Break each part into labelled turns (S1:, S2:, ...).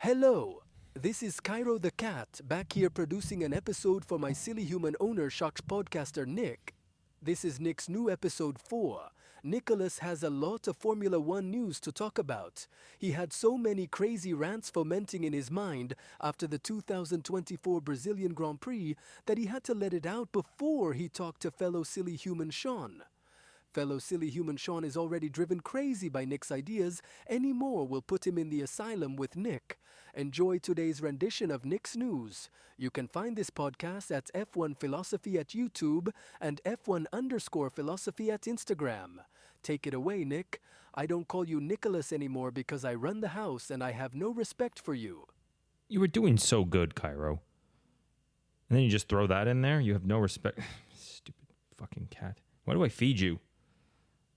S1: Hello, this is Kairo the cat, back here producing an episode for my silly human owner, Shocks podcaster Nick. This is Nick's new episode 4. Nicholas has a lot of Formula One news to talk about. He had so many crazy rants fomenting in his mind after the 2024 Brazilian Grand Prix that he had to let it out before he talked to fellow silly human Sean. Fellow silly human Sean is already driven crazy by Nick's ideas. Any more will put him in the asylum with Nick. Enjoy today's rendition of Nick's news. You can find this podcast at F1Philosophy at YouTube and F1_Philosophy at Instagram. Take it away, Nick. I don't call you Nicholas anymore because I run the house and I have no respect for you.
S2: You were doing so good, Kairo. And then you just throw that in there? You have no respect. Stupid fucking cat. Why do I feed you?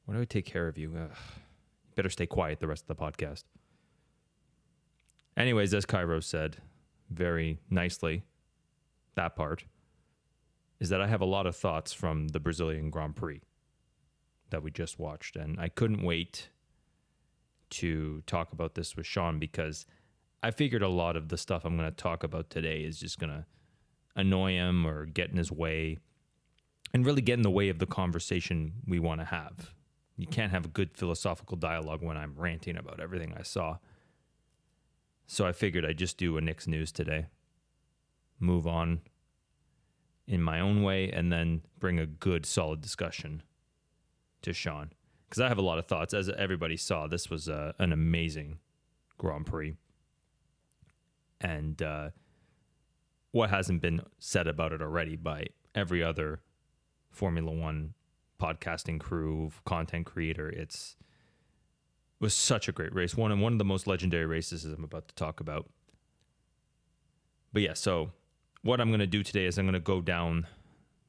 S2: Why do I take care of you? Ugh. Better stay quiet the rest of the podcast. Anyways, as Kairo said very nicely, that part, is that I have a lot of thoughts from the Brazilian Grand Prix that we just watched. And I couldn't wait to talk about this with Sean because I figured a lot of the stuff I'm going to talk about today is just going to annoy him or get in his way and really get in the way of the conversation we want to have. You can't have a good philosophical dialogue when I'm ranting about everything I saw. So I figured I'd just do a Nick's News today, move on in my own way, and then bring a good, solid discussion to Sean. Because I have a lot of thoughts. As everybody saw, this was an amazing Grand Prix. And what hasn't been said about it already by every other Formula One podcasting crew, content creator. It was such a great race. One of the most legendary races I'm about to talk about. But yeah, so what I'm going to do today is I'm going to go down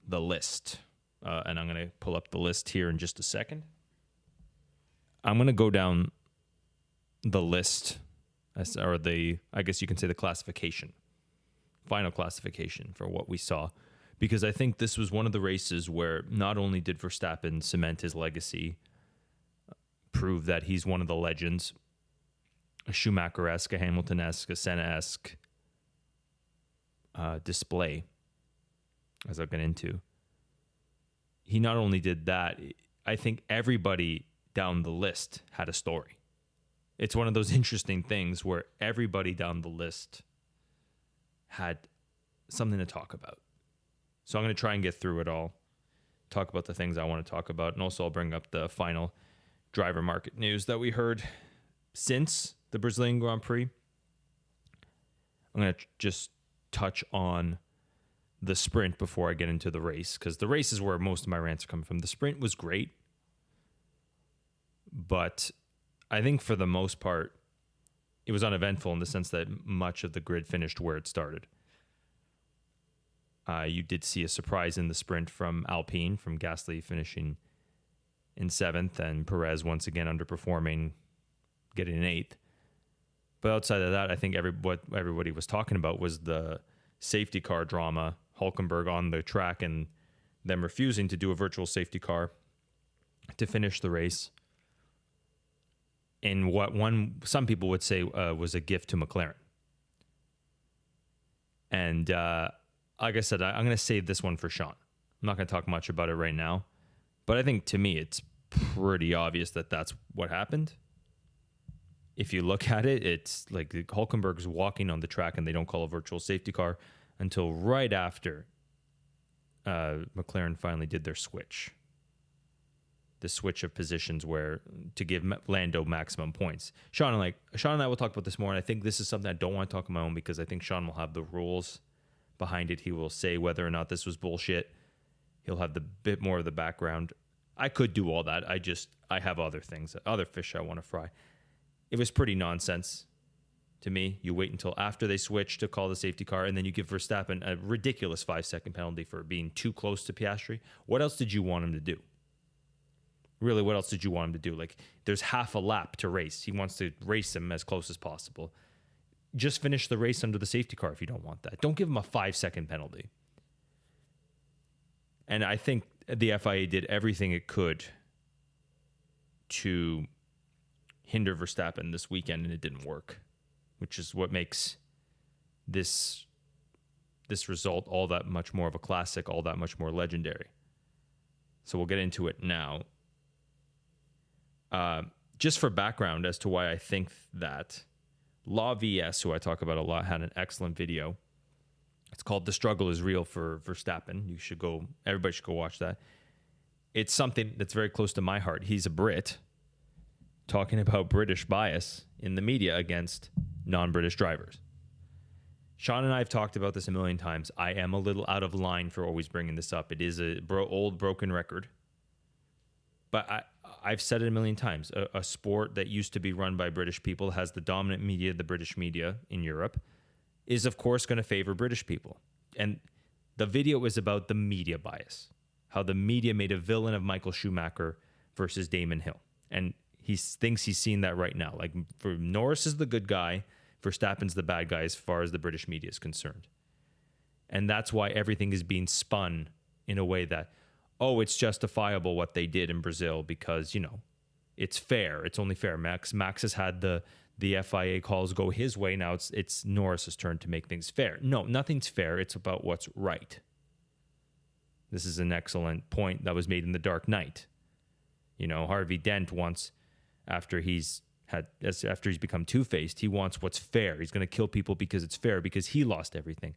S2: the list. And I'm going to pull up the list here in just a second. I'm going to go down the list, or I guess you can say the classification, final classification for what we saw. Because I think this was one of the races where not only did Verstappen cement his legacy, prove that he's one of the legends, a Schumacher-esque, a Hamilton-esque, a Senna-esque display, as I'll get into. He not only did that, I think everybody down the list had a story. It's one of those interesting things where everybody down the list had something to talk about. So I'm going to try and get through it all, talk about the things I want to talk about, and also I'll bring up the final driver market news that we heard since the Brazilian Grand Prix. I'm going to just touch on the sprint before I get into the race, because the race is where most of my rants are coming from. The sprint was great, but I think for the most part, it was uneventful in the sense that much of the grid finished where it started. You did see a surprise in the sprint from Alpine, from Gasly finishing in 7th, and Perez once again underperforming, getting an 8th. But outside of that, I think what everybody was talking about was the safety car drama, Hülkenberg on the track and them refusing to do a virtual safety car to finish the race in what some people would say was a gift to McLaren. And like I said, I'm going to save this one for Sean. I'm not going to talk much about it right now. But I think to me, it's pretty obvious that that's what happened. If you look at it, it's like Hülkenberg's walking on the track and they don't call a virtual safety car until right after McLaren finally did their switch. The switch of positions to give Lando maximum points. Sean and I will talk about this more, and I think this is something I don't want to talk about my own because I think Sean will have the rules behind it. He will say whether or not this was bullshit. He'll have the bit more of the background. I could do all that. I have other things, other fish I want to fry. It was pretty nonsense to me. You wait until after they switch to call the safety car, and then you give Verstappen a ridiculous 5-second penalty for being too close to Piastri. What else did you want him to do? Really, what else did you want him to do? Like, there's half a lap to race. He wants to race him as close as possible. Just finish the race under the safety car if you don't want that. Don't give him a 5-second penalty. And I think the FIA did everything it could to hinder Verstappen this weekend, and it didn't work. which is what makes this result all that much more of a classic, all that much more legendary. So we'll get into it now. Just for background as to why I think that, Law VS, who I talk about a lot, had an excellent video. It's called "The Struggle is Real" for Verstappen. Everybody should go watch that. It's something that's very close to my heart. He's a Brit talking about British bias in the media against non-British drivers. Sean and I have talked about this a million times. I am a little out of line for always bringing this up. It is a old broken record. But I've said it a million times. A sport that used to be run by British people, has the dominant media, the British media in Europe, is of course going to favor British people. And the video is about the media bias, how the media made a villain of Michael Schumacher versus Damon Hill. And he thinks he's seen that right now. Like, for Norris is the good guy, Verstappen's the bad guy as far as the British media is concerned. And that's why everything is being spun in a way that, oh, it's justifiable what they did in Brazil because, it's fair. It's only fair. Max has had the FIA calls go his way. Now it's Norris's turn to make things fair. No, nothing's fair. It's about what's right. This is an excellent point that was made in The Dark Knight. Harvey Dent wants, after he's become Two-Faced, he wants what's fair. He's going to kill people because it's fair, because he lost everything.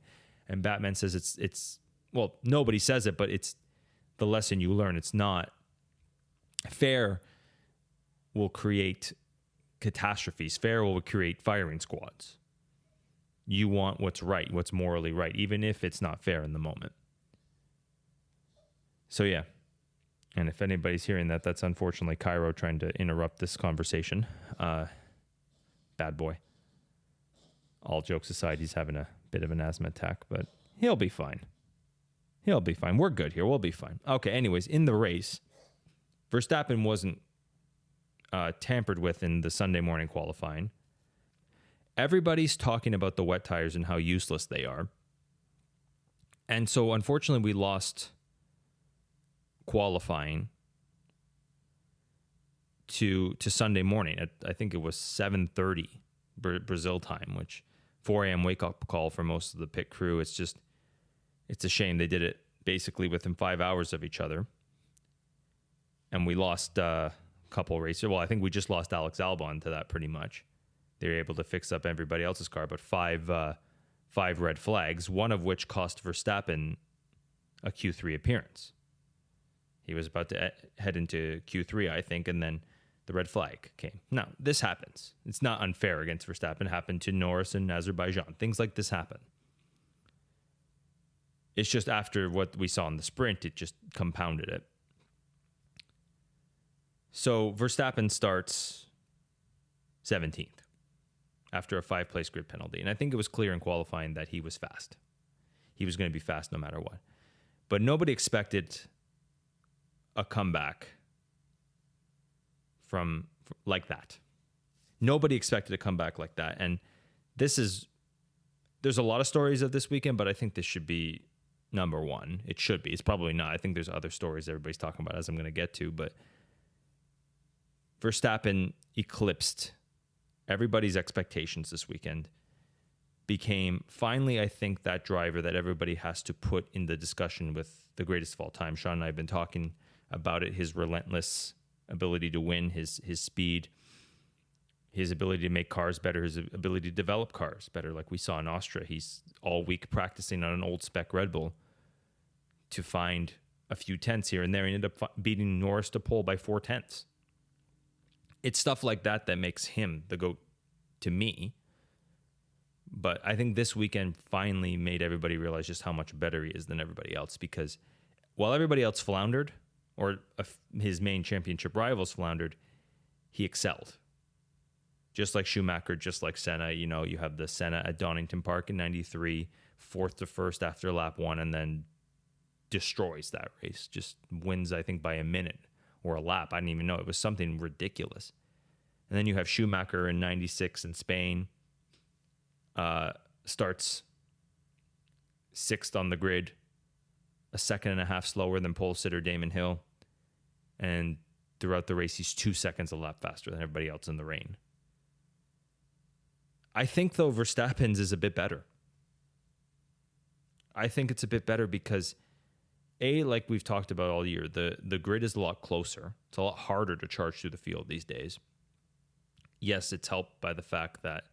S2: And Batman says it's well, nobody says it, but it's the lesson you learn. It's not fair. Will create catastrophes. Fair will create firing squads. You want what's right, what's morally right, even if it's not fair in the moment. So yeah. And if anybody's hearing that, that's unfortunately Kairo trying to interrupt this conversation. Bad boy. All jokes aside, he's having a bit of an asthma attack, but he'll be fine. He'll be fine. We're good here. We'll be fine. Okay, anyways, in the race, Verstappen wasn't tampered with in the Sunday morning qualifying. Everybody's talking about the wet tires and how useless they are. And so, unfortunately, we lost qualifying to Sunday morning at, I think it was 7:30 Brazil time, which 4 a.m. wake up call for most of the pit crew. It's a shame they did it basically within 5 hours of each other. And we lost a couple races. Well, I think we just lost Alex Albon to that pretty much. They were able to fix up everybody else's car, but five red flags, one of which cost Verstappen a Q3 appearance. He was about to head into Q3, I think, and then the red flag came. Now, this happens. It's not unfair against Verstappen. It happened to Norris in Azerbaijan. Things like this happen. It's just after what we saw in the sprint, it just compounded it. So Verstappen starts 17th after a 5-place grid penalty. And I think it was clear in qualifying that he was fast. He was going to be fast no matter what. But nobody expected a comeback from like that. Nobody expected a comeback like that. And there's a lot of stories of this weekend, but I think this should be number one. It should be. It's probably not. I think there's other stories everybody's talking about, as I'm going to get to, but Verstappen eclipsed everybody's expectations this weekend, became finally, I think, that driver that everybody has to put in the discussion with the greatest of all time. Sean and I have been talking about it, his relentless ability to win, his speed, his ability to make cars better, his ability to develop cars better. Like we saw in Austria, he's all week practicing on an old spec Red Bull to find a few tenths here and there. He ended up beating Norris to pole by 4 tenths. It's stuff like that that makes him the GOAT to me. But I think this weekend finally made everybody realize just how much better he is than everybody else, because while everybody else floundered, or his main championship rivals floundered, he excelled. Just like Schumacher, just like Senna. You have the Senna at Donington Park in 93, 4th to 1st after lap 1, and then destroys that race. Just wins, I think, by a minute or a lap. I didn't even know. It was something ridiculous. And then you have Schumacher in 96 in Spain. Starts 6th on the grid, a second and a half slower than pole sitter Damon Hill. And throughout the race, he's 2 seconds a lap faster than everybody else in the rain. I think, though, Verstappen's is a bit better. I think it's a bit better because, like we've talked about all year, the grid is a lot closer. It's a lot harder to charge through the field these days. Yes, it's helped by the fact that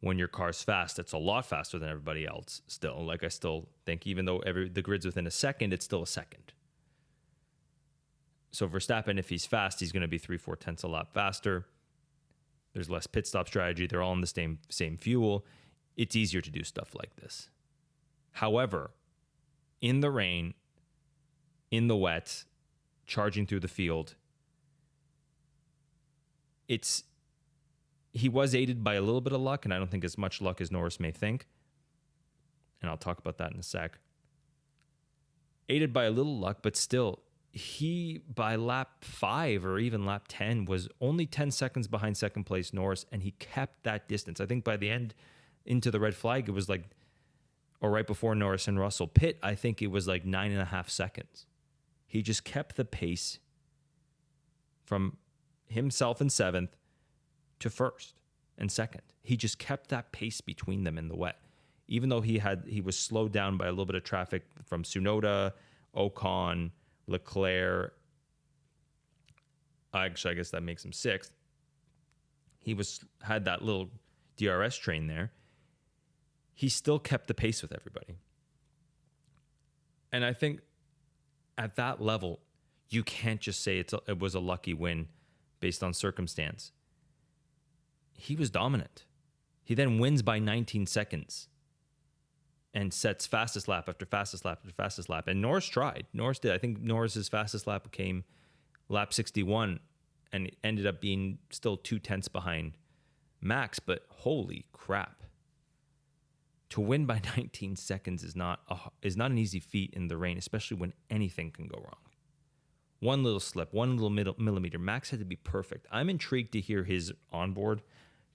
S2: when your car's fast, it's a lot faster than everybody else still. Like, I still think even though the grid's within a second, it's still a second. So Verstappen, if he's fast, he's going to be 3-4 tenths a lap faster. There's less pit stop strategy. They're all in the same fuel. It's easier to do stuff like this. However, in the rain, in the wet, charging through the field, he was aided by a little bit of luck, and I don't think as much luck as Norris may think. And I'll talk about that in a sec. Aided by a little luck, but still, he, by lap 5 or even lap 10, was only 10 seconds behind second place Norris, and he kept that distance. I think by the end, into the red flag, it was like, or right before Norris and Russell pit, I think it was like 9.5 seconds. He just kept the pace from himself in 7th to 1st and 2nd. He just kept that pace between them in the wet. Even though he was slowed down by a little bit of traffic from Tsunoda, Ocon, Leclerc. Actually, I guess that makes him 6th. He had that little DRS train there. He still kept the pace with everybody. And I think at that level, you can't just say it was a lucky win based on circumstance. He was dominant. He then wins by 19 seconds and sets fastest lap after fastest lap after fastest lap. And Norris tried. Norris did. I think Norris's fastest lap came lap 61 and it ended up being still 2 tenths behind Max. But holy crap. To win by 19 seconds is not an easy feat in the rain, especially when anything can go wrong. One little slip, one little millimeter. Max had to be perfect. I'm intrigued to hear his onboard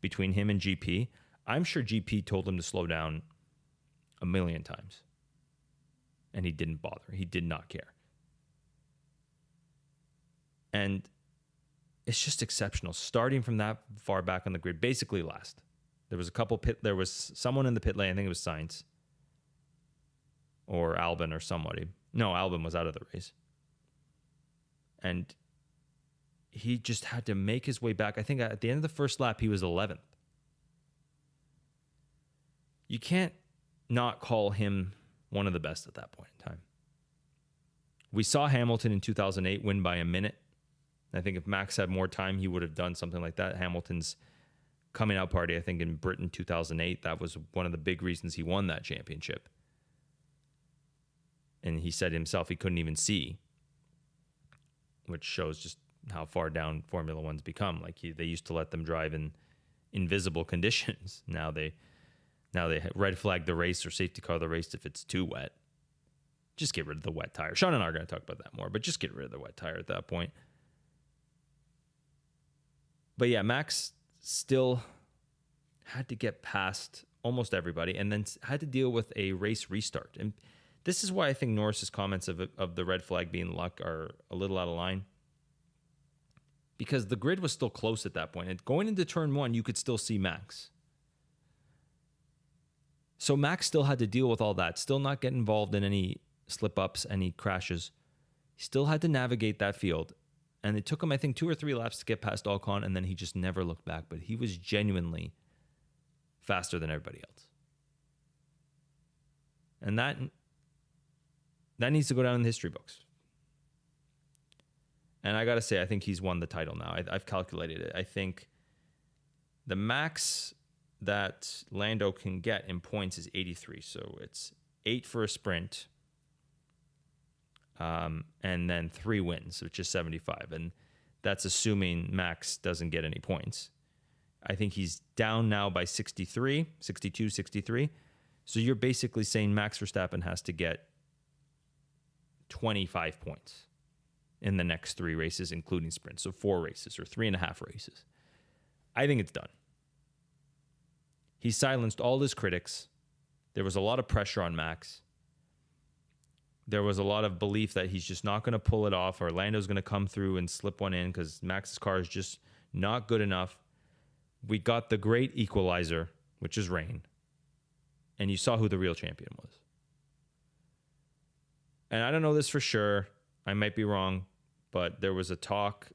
S2: between him and GP. I'm sure GP told him to slow down a million times. And he didn't bother. He did not care. And it's just exceptional. Starting from that far back on the grid, basically last. There was someone in the pit lane, I think it was Sainz. Or Albon or somebody. No, Albon was out of the race. And he just had to make his way back. I think at the end of the first lap, he was 11th. You can't not call him one of the best at that point in time. We saw Hamilton in 2008 win by a minute. I think if Max had more time, he would have done something like that. Hamilton's coming out party, I think, in Britain 2008, that was one of the big reasons he won that championship. And he said himself he couldn't even see, which shows just how far down Formula One's become. Like they used to let them drive in invisible conditions. Now they red flag the race or safety car the race if it's too wet. Just get rid of the wet tire. Sean and I are going to talk about that more, but just get rid of the wet tire at that point. But yeah, Max still had to get past almost everybody and then had to deal with a race restart. And this is why I think Norris's comments of the red flag being luck are a little out of line. Because the grid was still close at that point. And going into turn 1, you could still see Max. So Max still had to deal with all that, still not get involved in any slip-ups, any crashes. He still had to navigate that field. And it took him, I think, 2 or 3 laps to get past Ocon, and then he just never looked back. But he was genuinely faster than everybody else. And that needs to go down in the history books. And I got to say, I think he's won the title now. I've calculated it. I think the max that Lando can get in points is 83. So it's 8 for a sprint. And then 3 wins, which is 75. And that's assuming Max doesn't get any points. I think he's down now by 62, 63. So you're basically saying Max Verstappen has to get 25 points in the next 3 races, including sprints. So 4 races or 3.5 races. I think it's done. He silenced all his critics. There was a lot of pressure on Max. There was a lot of belief that he's just not going to pull it off, or Lando's going to come through and slip one in because Max's car is just not good enough. We got the great equalizer which is rain, and you saw who the real champion was. And I don't know this for sure. I might be wrong, but there was a talk.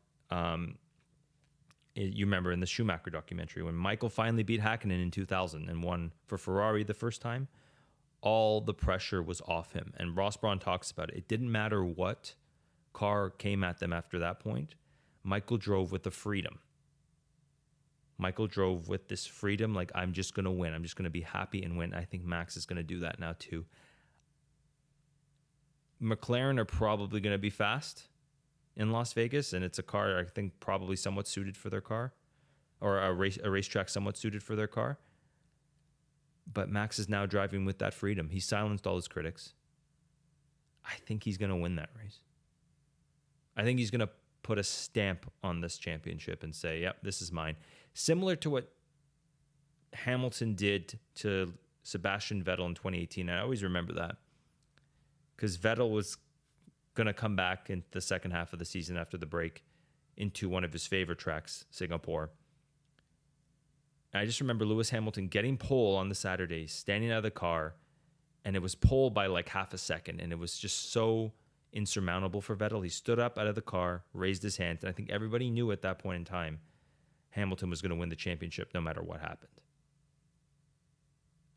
S2: You remember in the Schumacher documentary when Michael finally beat Häkkinen in 2000 and won for Ferrari the first time, all the pressure was off him. And Ross Brawn talks about it. It didn't matter what car came at them after that point. Michael drove with the freedom. Michael drove with this freedom, like, I'm just going to win. I'm just going to be happy and win. I think Max is going to do that now too. McLaren are probably going to be fast in Las Vegas, and it's a car I think probably somewhat suited for their car, or a racetrack somewhat suited for their car. But Max is now driving with that freedom. He silenced all his critics. I think he's going to win that race. I think he's going to put a stamp on this championship and say, yep, this is mine. Similar to what Hamilton did to Sebastian Vettel in 2018. I always remember that, because Vettel was going to come back in the second half of the season after the break into one of his favorite tracks, Singapore. And I just remember Lewis Hamilton getting pole on the Saturday, standing out of the car, and it was pole by like half a second, and it was just so insurmountable for Vettel. He stood up out of the car, raised his hand, and I think everybody knew at that point in time Hamilton was going to win the championship no matter what happened.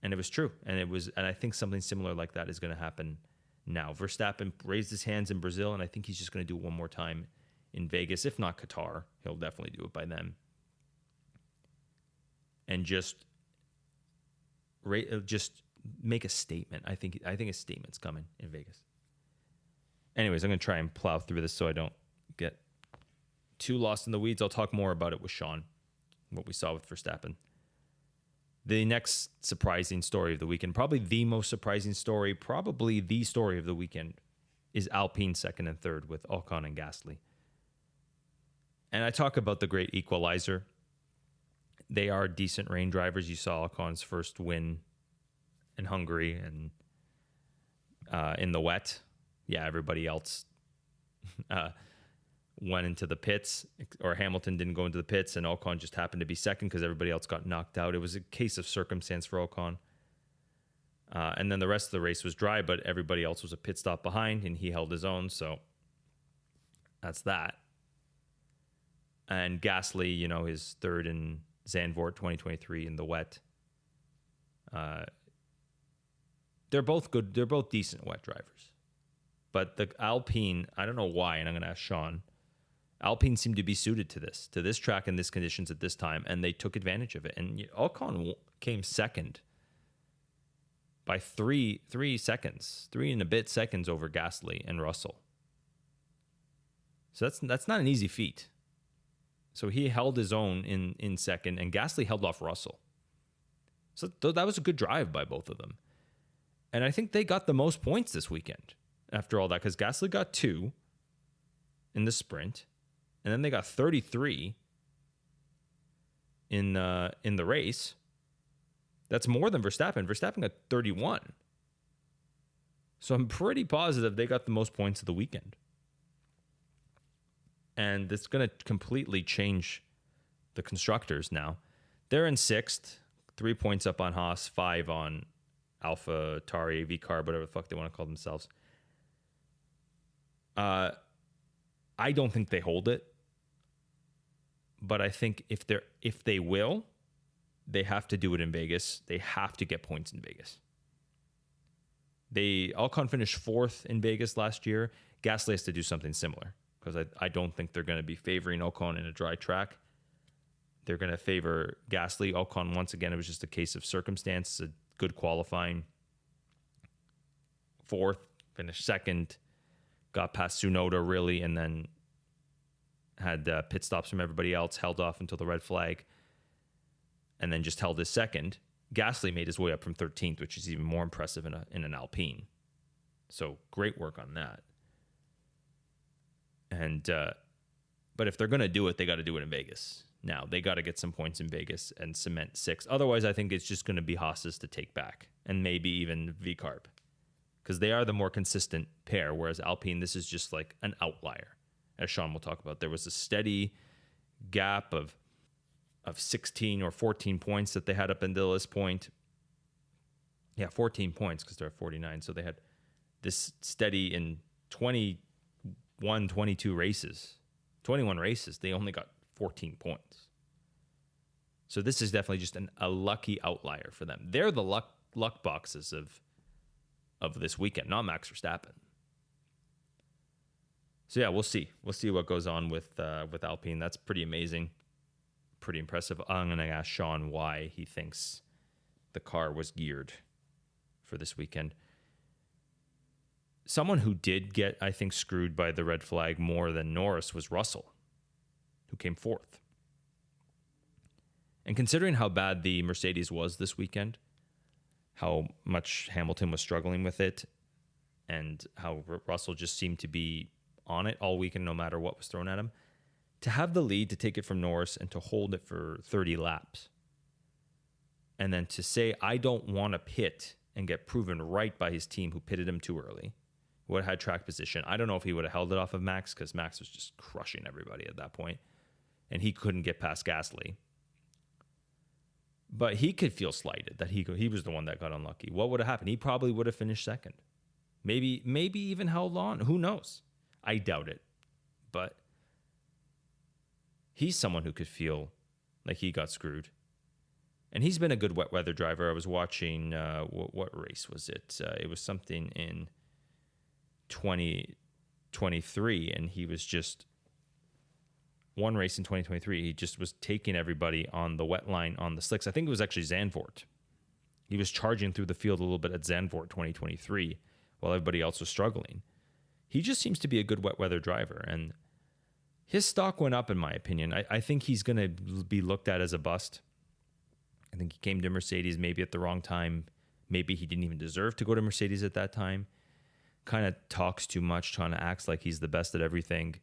S2: And it was true. And I think something similar like that is going to happen now. Verstappen raised his hands in Brazil, and I think he's just going to do it one more time in Vegas. If not Qatar, he'll definitely do it by then. And just make a statement. I think a statement's coming in Vegas. Anyways, I'm going to try and plow through this so I don't get too lost in the weeds. I'll talk more about it with Sean, what we saw with Verstappen. The next surprising story of the weekend, probably the most surprising story, probably the story of the weekend, is Alpine second and third with Ocon and Gasly. And I talk about the great equalizer. They are decent rain drivers. You saw Ocon's first win in Hungary and in the wet. Yeah, everybody else went into the pits, or Hamilton didn't go into the pits, and Ocon just happened to be second because everybody else got knocked out. It was a case of circumstance for Ocon. And then the rest of the race was dry, but everybody else was a pit stop behind, and he held his own, so that's that. And Gasly, his third in Zandvoort 2023 in the wet. They're both good. They're both decent wet drivers. But the Alpine, I don't know why, and I'm going to ask Sean, Alpine seemed to be suited to this track and this conditions at this time, and they took advantage of it. And Ocon came second by three seconds, 3 and a bit seconds over Gasly and Russell. So that's not an easy feat. So he held his own in second, and Gasly held off Russell. So that was a good drive by both of them. And I think they got the most points this weekend after all that, because Gasly got 2 in the sprint, and then they got 33 in the race. That's more than Verstappen. Verstappen got 31. So I'm pretty positive they got the most points of the weekend. And it's going to completely change the constructors now. They're in 6th, 3 points up on Haas, 5 on Alpha, Tauri, AV Car, whatever the fuck they want to call themselves. I don't think they hold it, but I think if they will, they have to do it in Vegas. They have to get points in Vegas. Ocon finished 4th in Vegas last year. Gasly has to do something similar, because I don't think they're going to be favoring Ocon in a dry track. They're going to favor Gasly. Ocon, once again, it was just a case of circumstance. A good qualifying. 4th, finished 2nd, got past Tsunoda really, and then had pit stops from everybody else, held off until the red flag, and then just held his 2nd. Gasly made his way up from 13th, which is even more impressive in an Alpine. So great work on that. And but if they're going to do it, they got to do it in Vegas. Now, they got to get some points in Vegas and cement 6th. Otherwise, I think it's just going to be Haas's to take back, and maybe even V-Carb, because they are the more consistent pair, whereas Alpine, this is just like an outlier. As Sean will talk about, there was a steady gap of of 16 or 14 points that they had up until this point. Yeah, 14 points because they're at 49. So they had this steady in 21 races. They only got 14 points. So this is definitely just a lucky outlier for them. They're the luck boxes of this weekend, not Max Verstappen. So yeah, we'll see. We'll see what goes on with Alpine. That's pretty amazing, pretty impressive. I'm going to ask Sean why he thinks the car was geared for this weekend. Someone who did get, I think, screwed by the red flag more than Norris was Russell, who came fourth. And considering how bad the Mercedes was this weekend, how much Hamilton was struggling with it, and how Russell just seemed to be on it all weekend no matter what was thrown at him, to have the lead, to take it from Norris and to hold it for 30 laps, and then to say, I don't want to pit and get proven right by his team who pitted him too early, would have had track position. I don't know if he would have held it off of Max because Max was just crushing everybody at that point, and he couldn't get past Gasly. But he could feel slighted that he was the one that got unlucky. What would have happened? He probably would have finished second. Maybe even held on. Who knows? I doubt it. But he's someone who could feel like he got screwed. And he's been a good wet weather driver. I was watching, what race was it? It was something in 2023, and he was just... one race in 2023, he just was taking everybody on the wet line on the slicks. I think it was actually Zandvoort. He was charging through the field a little bit at Zandvoort 2023 while everybody else was struggling. He just seems to be a good wet weather driver, and his stock went up, in my opinion. I think he's going to be looked at as a bust. I think he came to Mercedes maybe at the wrong time. Maybe he didn't even deserve to go to Mercedes at that time. Kind of talks too much, trying to act like he's the best at everything.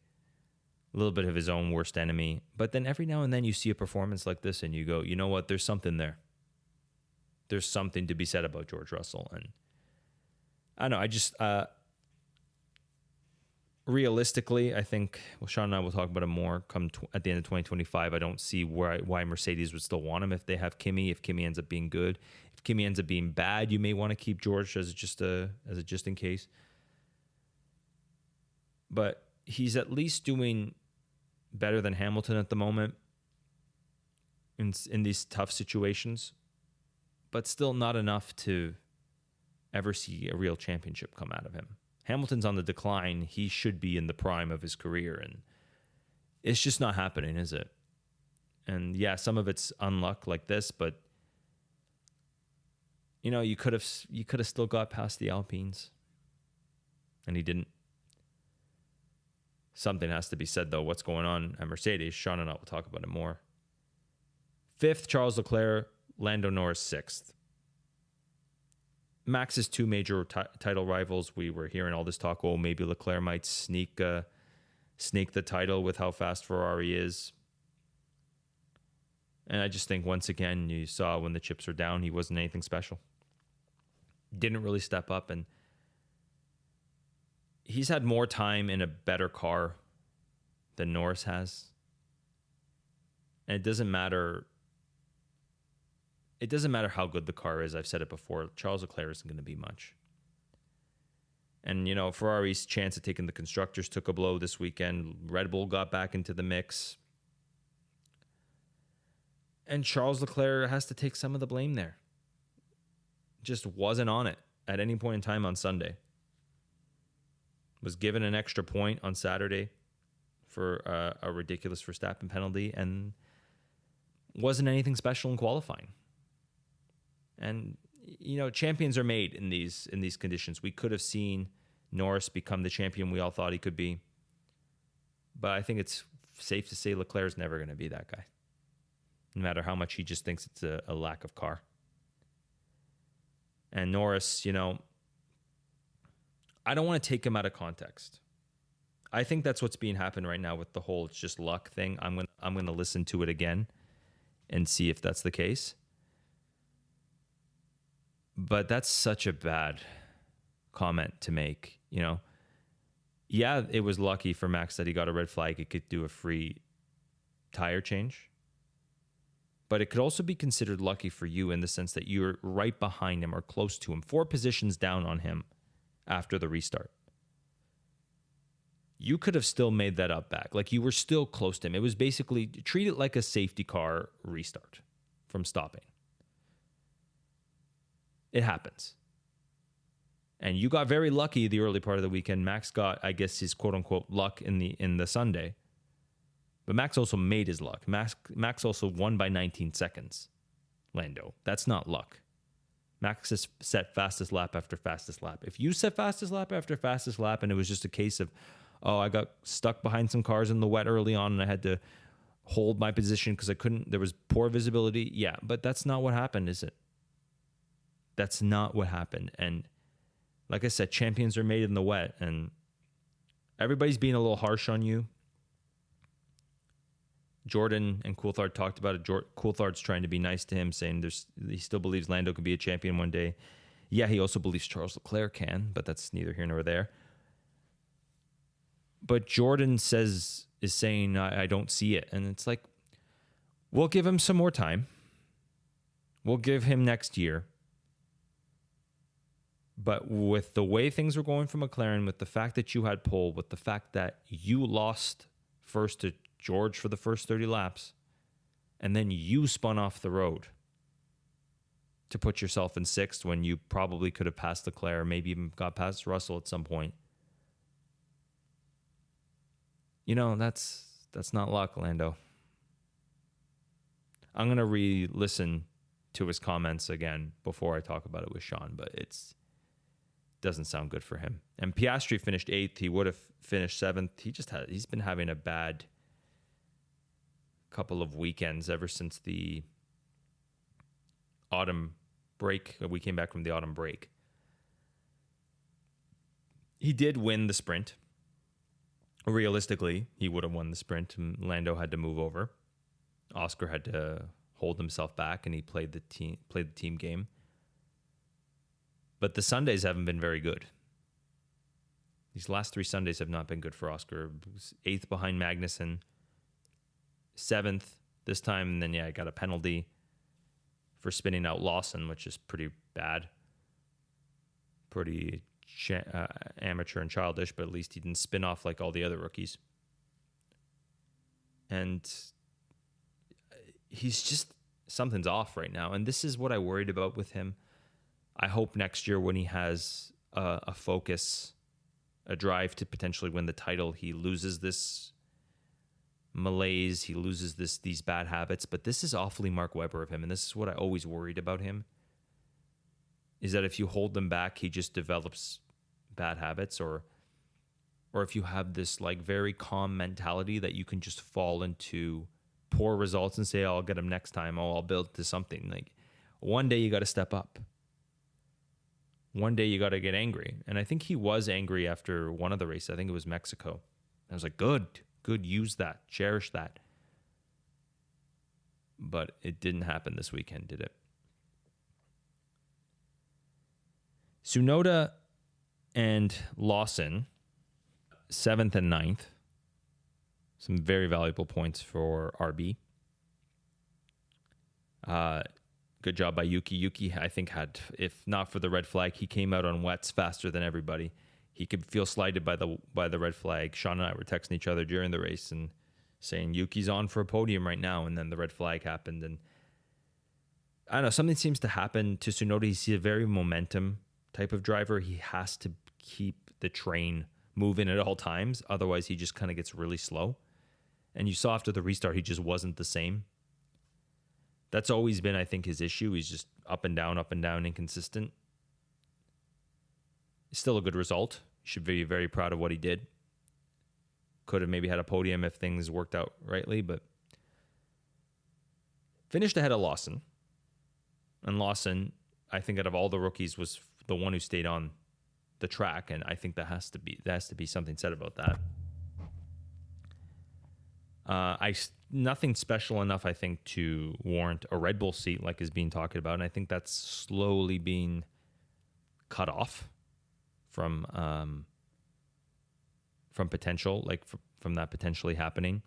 S2: A little bit of his own worst enemy. But then every now and then you see a performance like this and you go, you know what? There's something there. There's something to be said about George Russell. And I don't know. I just, realistically, I think, well, Sean and I will talk about it more at the end of 2025. I don't see why Mercedes would still want him if they have Kimi, if Kimi ends up being good. If Kimi ends up being bad, you may want to keep George as just in case. But he's at least doing better than Hamilton at the moment in these tough situations, but still not enough to ever see a real championship come out of him. Hamilton's on the decline. He should be in the prime of his career, and it's just not happening, is it? And yeah, some of it's unluck like this, but you know, you could have still got past the Alpines, and he didn't. Something has to be said, though. What's going on at Mercedes? Sean and I will talk about it more. 5th, Charles Leclerc. Lando Norris 6th. Max's two major title rivals. We were hearing all this talk. Oh, maybe Leclerc might sneak the title with how fast Ferrari is. And I just think once again, you saw when the chips were down, he wasn't anything special. Didn't really step up, and he's had more time in a better car than Norris has. And it doesn't matter. It doesn't matter how good the car is. I've said it before. Charles Leclerc isn't going to be much. And, you know, Ferrari's chance of taking the constructors took a blow this weekend. Red Bull got back into the mix. And Charles Leclerc has to take some of the blame there. Just wasn't on it at any point in time on Sunday. Was given an extra point on Saturday for a ridiculous Verstappen penalty, and wasn't anything special in qualifying. And, you know, champions are made in these conditions. We could have seen Norris become the champion we all thought he could be. But I think it's safe to say Leclerc's never going to be that guy, no matter how much he just thinks it's a lack of car. And Norris, you know, I don't want to take him out of context. I think that's what's being happened right now with the whole it's just luck thing. I'm going to listen to it again and see if that's the case. But that's such a bad comment to make, you know. Yeah, it was lucky for Max that he got a red flag. He could do a free tire change. but it could also be considered lucky for you in the sense that you're right behind him or close to him, 4 positions down on him after the restart. You could have still made that up back. Like, you were still close to him. It was basically, treat it like a safety car restart from stopping. It happens. And you got very lucky the early part of the weekend. Max got, I guess, his quote-unquote luck in the Sunday. But Max also made his luck. Max also won by 19 seconds, Lando. That's not luck. Max has set fastest lap after fastest lap. If you set fastest lap after fastest lap and it was just a case of, oh, I got stuck behind some cars in the wet early on and I had to hold my position because there was poor visibility. Yeah, but that's not what happened, is it? That's not what happened. And like I said, champions are made in the wet, and everybody's being a little harsh on you. Jordan and Coulthard talked about it. Coulthard's trying to be nice to him, saying he still believes Lando could be a champion one day. Yeah, he also believes Charles Leclerc can, but that's neither here nor there. But Jordan is saying, I don't see it. And it's like, we'll give him some more time. We'll give him next year. But with the way things were going for McLaren, with the fact that you had pole, with the fact that you lost first to George for the first 30 laps, and then you spun off the road to put yourself in 6th when you probably could have passed Leclerc, maybe even got past Russell at some point. You know, that's not luck, Lando. I'm going to re-listen to his comments again before I talk about it with Sean, but it doesn't sound good for him. And Piastri finished 8th. He would have finished 7th. He's been having a bad couple of weekends ever since the autumn break. We came back from the autumn break. He did win the sprint. Realistically, he would have won the sprint. Lando had to move over. Oscar had to hold himself back, and he played the team game. But the Sundays haven't been very good. These last 3 Sundays have not been good for Oscar. 8th behind Magnussen, 7th this time, and then I got a penalty for spinning out Lawson, which is pretty bad, pretty amateur and childish, but at least he didn't spin off like all the other rookies. And he's just, something's off right now, and this is what I worried about with him. I hope next year when he has a focus, a drive to potentially win the title, he loses this malaise, he loses these bad habits. But this is awfully Mark Webber of him, and this is what I always worried about him, is that if you hold them back, he just develops bad habits, or if you have this like very calm mentality that you can just fall into poor results and say, oh, I'll get him next time, oh, I'll build to something. Like, one day you got to step up. One day you got to get angry. And I think he was angry after one of the races. I think it was Mexico. I was like, good, use that, cherish that. But it didn't happen this weekend, did it? Tsunoda and Lawson, 7th and 9th. Some very valuable points for RB. Good job by Yuki. Yuki, I think, had, if not for the red flag, he came out on wets faster than everybody. He could feel slighted by the red flag. Sean and I were texting each other during the race and saying, Yuki's on for a podium right now. And then the red flag happened. And I don't know, something seems to happen to Tsunoda. He's a very momentum type of driver. He has to keep the train moving at all times. Otherwise, he just kind of gets really slow. And you saw after the restart, he just wasn't the same. That's always been, I think, his issue. He's just up and down, inconsistent. It's still a good result. You should be very proud of what he did. Could have maybe had a podium if things worked out rightly, but finished ahead of Lawson. And Lawson, I think out of all the rookies, was the one who stayed on the track, and I think there has to be something said about that. Nothing special enough, I think, to warrant a Red Bull seat like is being talked about, and I think that's slowly being cut off from potential, like from that potentially happening.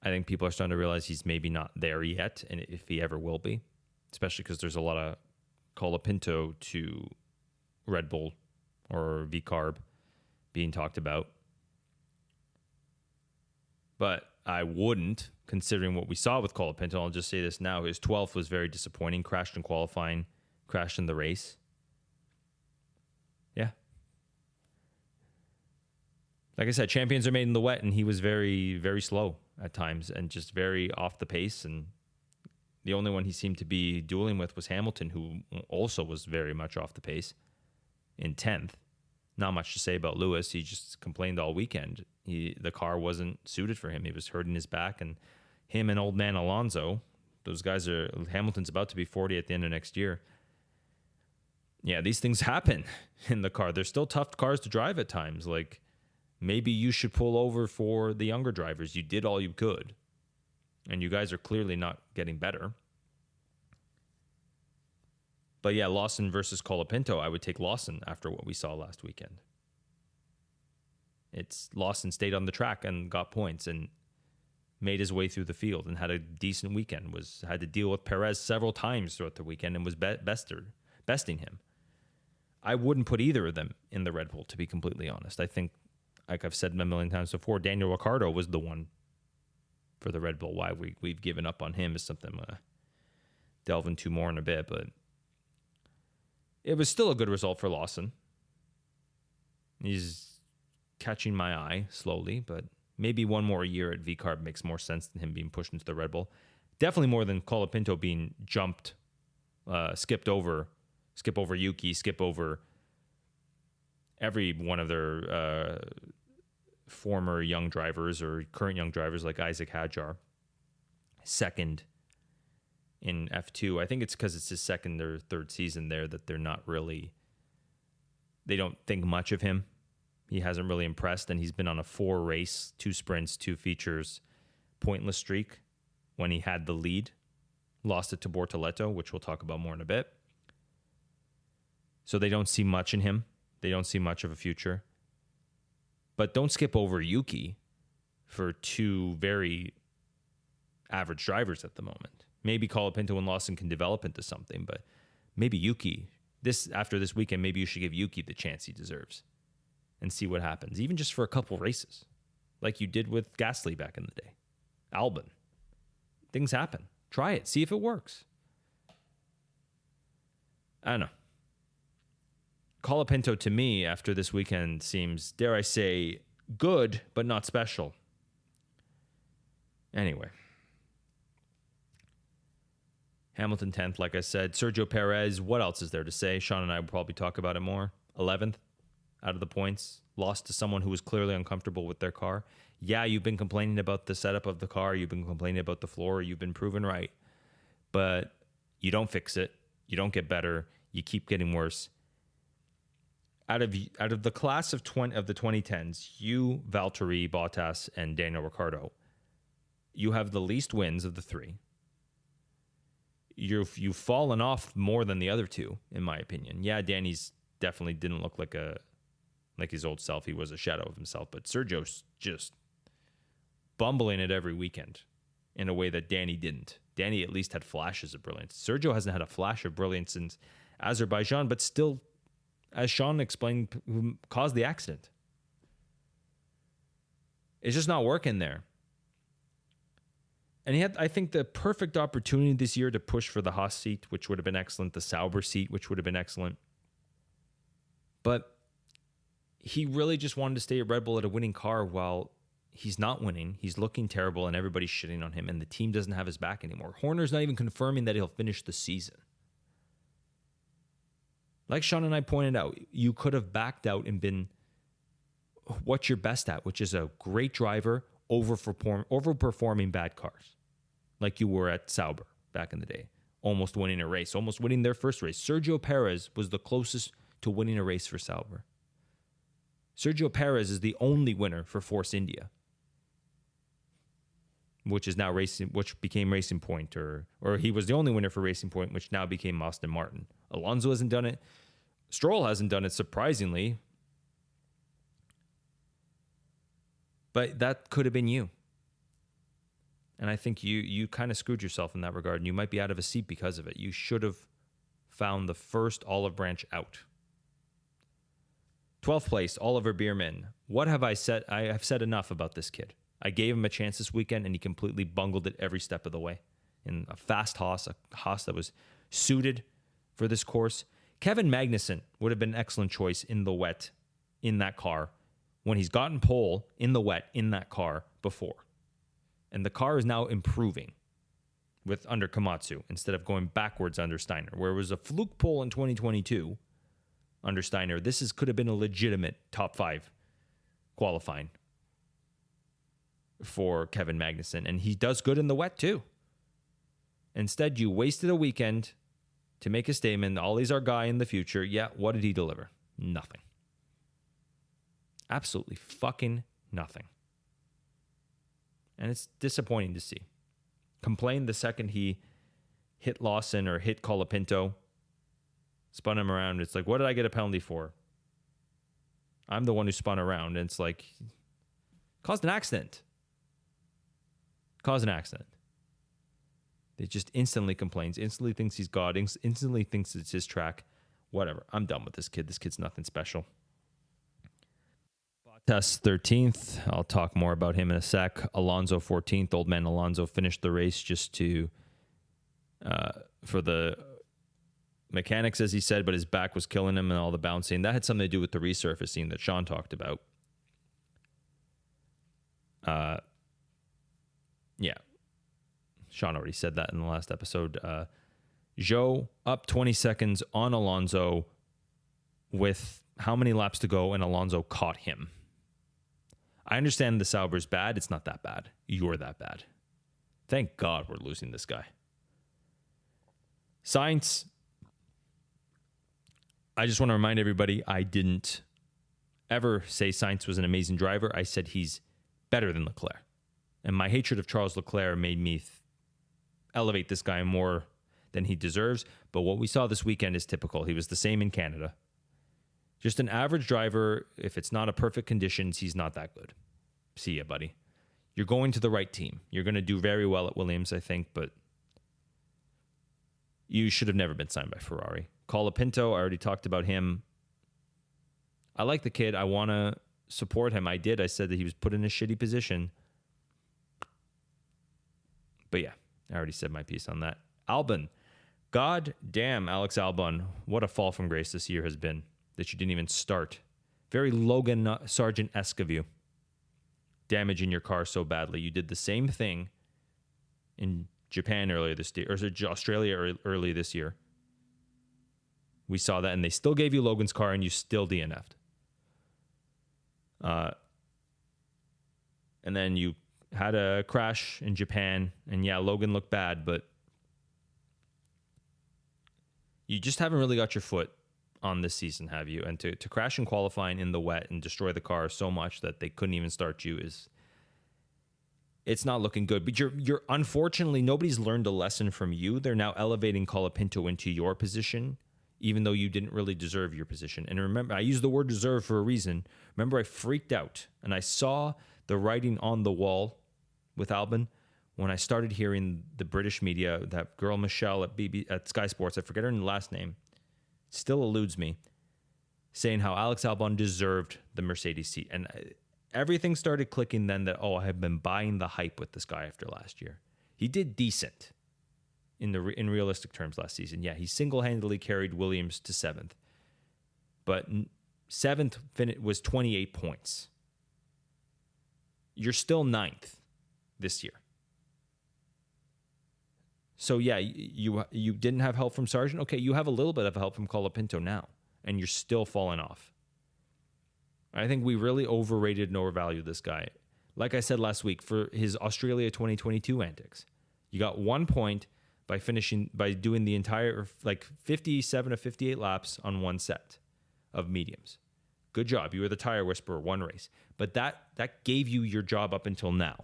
S2: I think people are starting to realize he's maybe not there yet, and if he ever will be, especially because there's a lot of Colapinto to Red Bull or VCarb being talked about. But I wouldn't, considering what we saw with Colapinto. I'll just say this now. His 12th was very disappointing. Crashed in qualifying, crashed in the race. Yeah. Like I said, champions are made in the wet, and he was very, very slow at times and just very off the pace. And the only one he seemed to be dueling with was Hamilton, who also was very much off the pace in 10th. Not much to say about Lewis. He just complained all weekend. The car wasn't suited for him. He was hurting his back, and him and old man Alonso, those guys are, Hamilton's about to be 40 at the end of next year. Yeah, these things happen in the car. They're still tough cars to drive at times. Like, maybe you should pull over for the younger drivers. You did all you could, and you guys are clearly not getting better. But yeah, Lawson versus Colapinto, I would take Lawson after what we saw last weekend. It's Lawson stayed on the track and got points and made his way through the field and had a decent weekend. Had to deal with Perez several times throughout the weekend and was besting him. I wouldn't put either of them in the Red Bull, to be completely honest. I think, like I've said a million times before, Daniel Ricciardo was the one for the Red Bull. Why we've given up on him is something I'm going to delve into more in a bit, but it was still a good result for Lawson. He's catching my eye slowly, but maybe one more year at VCarb makes more sense than him being pushed into the Red Bull. Definitely more than Colapinto being jumped, skip over Yuki, skip over every one of their former young drivers or current young drivers like Isaac Hadjar. Second in F2. I think it's because it's his second or third season there that they don't think much of him. He hasn't really impressed, and he's been on a 4-race, 2 sprints, 2 features, pointless streak when he had the lead. Lost it to Bortoleto, which we'll talk about more in a bit. So they don't see much in him. They don't see much of a future. But don't skip over Yuki for 2 very average drivers at the moment. Maybe Colapinto and Lawson can develop into something, but maybe Yuki, after this weekend, maybe you should give Yuki the chance he deserves and see what happens, even just for a couple races, like you did with Gasly back in the day. Albon. Things happen. Try it. See if it works. I don't know. Colapinto, to me, after this weekend, seems, dare I say, good, but not special. Anyway. Hamilton 10th, like I said. Sergio Perez, what else is there to say? Sean and I will probably talk about it more. 11th out of the points. Lost to someone who was clearly uncomfortable with their car. Yeah, you've been complaining about the setup of the car. You've been complaining about the floor. You've been proven right. But you don't fix it. You don't get better. You keep getting worse. Out of the class of the 2010s, you, Valtteri, Bottas, and Daniel Ricciardo, you have the least wins of the 3. You've fallen off more than the other 2, in my opinion. Yeah, Danny's definitely didn't look like his old self. He was a shadow of himself. But Sergio's just bumbling it every weekend in a way that Danny didn't. Danny at least had flashes of brilliance. Sergio hasn't had a flash of brilliance since Azerbaijan, but still, as Sean explained, caused the accident. It's just not working there. And he had, I think, the perfect opportunity this year to push for the Haas seat, which would have been excellent, the Sauber seat, which would have been excellent. But he really just wanted to stay at Red Bull at a winning car while he's not winning. He's looking terrible, and everybody's shitting on him, and the team doesn't have his back anymore. Horner's not even confirming that he'll finish the season. Like Sean and I pointed out, you could have backed out and been what you're best at, which is a great driver overperforming bad cars, like you were at Sauber back in the day, almost winning a race, almost winning their first race. Sergio Perez was the closest to winning a race for Sauber. Sergio Perez is the only winner for Force India, which became Racing Point, or he was the only winner for Racing Point, which now became Aston Martin. Alonso hasn't done it. Stroll hasn't done it, surprisingly. But that could have been you. And I think you kind of screwed yourself in that regard, and you might be out of a seat because of it. You should have found the first olive branch out. 12th place, Oliver Bierman. What have I said? I have said enough about this kid. I gave him a chance this weekend, and he completely bungled it every step of the way. In a fast Haas, a Haas that was suited for this course. Kevin Magnussen would have been an excellent choice in the wet in that car when he's gotten pole in the wet in that car before. And the car is now improving under Komatsu instead of going backwards under Steiner, where it was a fluke pole in 2022 under Steiner. This could have been a legitimate top 5 qualifying for Kevin Magnussen, and he does good in the wet too. Instead, you wasted a weekend to make a statement. Ollie's our guy in the future. Yeah, what did he deliver? Nothing. Absolutely fucking nothing. And it's disappointing to see. Complained the second he hit Lawson or hit Colapinto, spun him around. It's like, what did I get a penalty for? I'm the one who spun around. And it's like, caused an accident. They just instantly complains, instantly thinks he's God, instantly thinks it's his track. Whatever. I'm done with this kid. This kid's nothing special. Bottas 13th. I'll talk more about him in a sec. Alonso 14th. Old man Alonso finished the race just to for the mechanics, as he said, but his back was killing him and all the bouncing. That had something to do with the resurfacing that Sean talked about. Yeah. Sean already said that in the last episode. Zhou up 20 seconds on Alonso with how many laps to go, and Alonso caught him. I understand the Sauber's bad. It's not that bad. You're that bad. Thank God we're losing this guy. Sainz. I just want to remind everybody, I didn't ever say Sainz was an amazing driver. I said he's better than Leclerc. And my hatred of Charles Leclerc made me elevate this guy more than he deserves. But what we saw this weekend is typical. He was the same in Canada. Just an average driver. If it's not a perfect conditions, he's not that good. See ya, buddy. You're going to the right team. You're going to do very well at Williams, I think, but you should have never been signed by Ferrari. Colapinto, I already talked about him. I like the kid. I want to support him. I did. I said that he was put in a shitty position. But yeah, I already said my piece on that. Albon. God damn, Alex Albon. What a fall from grace this year has been. That you didn't even start. Very Logan Sargent-esque of you. Damaging your car so badly. You did the same thing in Japan earlier this year, or Australia early this year. We saw that, and they still gave you Logan's car, and you still DNF'd. And then you had a crash in Japan, and yeah, Logan looked bad, but you just haven't really got your foot on this season, have you? And to crash in qualifying in the wet and destroy the car so much that they couldn't even start you it's not looking good. But you're unfortunately, nobody's learned a lesson from you. They're now elevating Colapinto into your position, even though you didn't really deserve your position. And remember, I use the word deserve for a reason. Remember, I freaked out and I saw the writing on the wall with Albon when I started hearing the British media, that girl Michelle at Sky Sports, I forget her last name, still eludes me, saying how Alex Albon deserved the Mercedes seat. And everything started clicking then that, I have been buying the hype with this guy after last year. He did decent in realistic terms last season. Yeah, he single-handedly carried Williams to 7th. But 7th was 28 points. You're still 9th this year. So yeah, you didn't have help from Sargent. Okay, you have a little bit of help from Colapinto now, and you're still falling off. I think we really overrated and overvalued this guy. Like I said last week, for his Australia 2022 antics, you got 1 point by doing the entire 57 of 58 laps on one set of mediums. Good job. You were the tire whisperer one race, but that gave you your job up until now.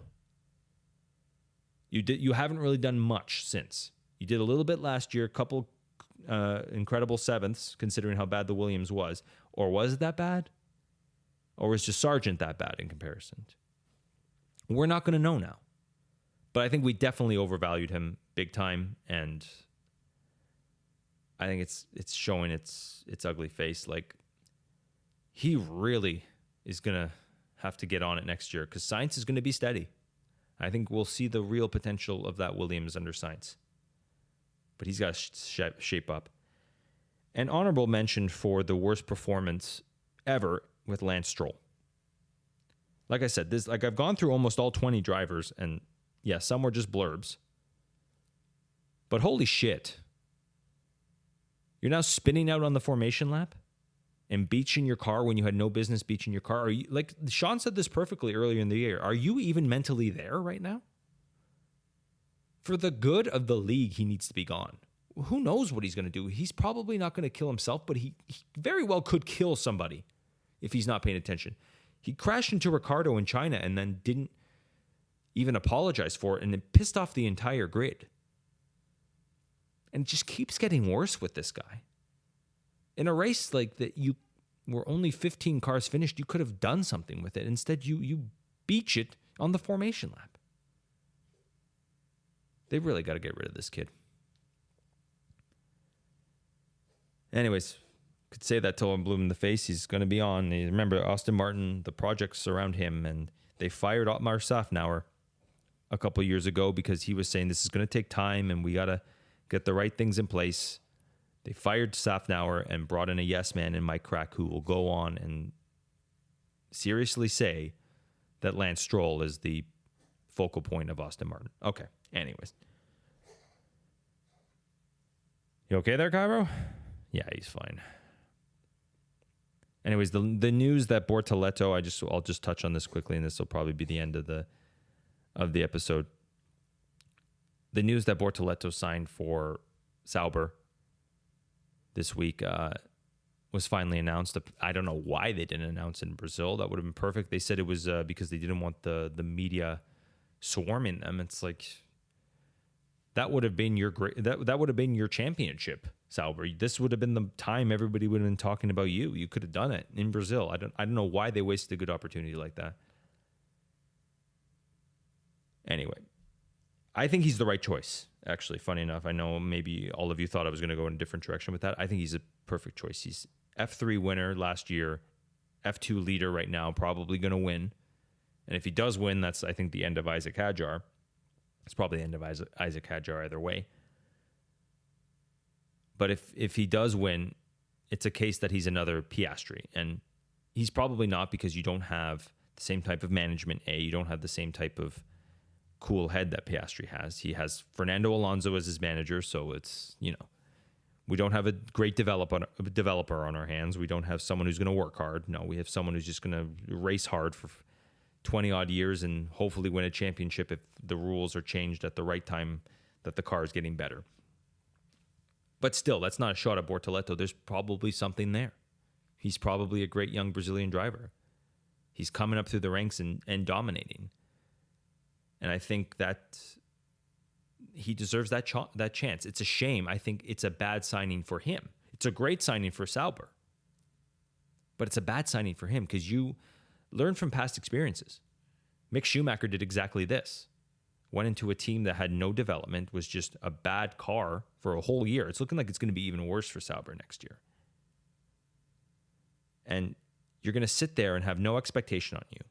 S2: You haven't really done much since. You did a little bit last year, a couple incredible 7ths, considering how bad the Williams was. Or was it that bad? Or was just Sargent that bad in comparison? We're not going to know now. But I think we definitely overvalued him big time, and I think it's showing its ugly face. Like, he really is gonna have to get on it next year because Sainz is going to be steady. I think we'll see the real potential of that Williams under Sainz, but he's got to shape up. An honorable mention for the worst performance ever with Lance Stroll. Like I said, I've gone through almost all 20 drivers, and yeah, some were just blurbs. But holy shit. You're now spinning out on the formation lap and beaching your car when you had no business beaching your car. Are you, like Sean said this perfectly earlier in the year, are you even mentally there right now? For the good of the league, he needs to be gone. Who knows what he's going to do? He's probably not going to kill himself, but he very well could kill somebody if he's not paying attention. He crashed into Ricciardo in China and then didn't even apologize for it, and it pissed off the entire grid. And it just keeps getting worse with this guy. In a race like that, you were only 15 cars finished, you could have done something with it. Instead, you beach it on the formation lap. They've really got to get rid of this kid. Anyways, could say that till I'm blue in the face. He's going to be on. Remember, Aston Martin, the projects around him, and they fired Otmar Safnauer a couple of years ago because he was saying this is going to take time and we got to get the right things in place. They fired Safnauer and brought in a yes man in Mike Crack, who will go on and seriously say that Lance Stroll is the focal point of Aston Martin. Okay, anyways. You okay there, Kairo? Yeah, he's fine. Anyways, the news that Bortoleto, I'll just touch on this quickly, and this will probably be the end of the episode. The news that Bortoleto signed for Sauber this week was finally announced. I don't know why they didn't announce it in Brazil. That would have been perfect. They said it was because they didn't want the media swarming them. It's like that would have been your that would have been your championship, Sauber. This would have been the time everybody would have been talking about you. You could have done it in Brazil. I don't know why they wasted a good opportunity like that. Anyway, I think he's the right choice. Actually, funny enough, I know maybe all of you thought I was going to go in a different direction with that. I think he's a perfect choice. He's F3 winner last year, F2 leader right now, probably going to win. And if he does win, that's, I think, the end of Isaac Hadjar. It's probably the end of Isaac Hadjar either way. But if he does win, it's a case that he's another Piastri. And he's probably not, because you don't have the same type of management, you don't have the same type of cool head that Piastri has. He has Fernando Alonso as his manager, so it's, we don't have a great developer on our hands. We don't have someone who's going to work hard. No, we have someone who's just going to race hard for 20 odd years and hopefully win a championship if the rules are changed at the right time that the car is getting better. But still, that's not a shot at Bortoleto. There's probably something there. He's probably a great young Brazilian driver. He's coming up through the ranks and dominating. And I think that he deserves that chance. It's a shame. I think it's a bad signing for him. It's a great signing for Sauber. But it's a bad signing for him because you learn from past experiences. Mick Schumacher did exactly this. Went into a team that had no development, was just a bad car for a whole year. It's looking like it's going to be even worse for Sauber next year. And you're going to sit there and have no expectation on you.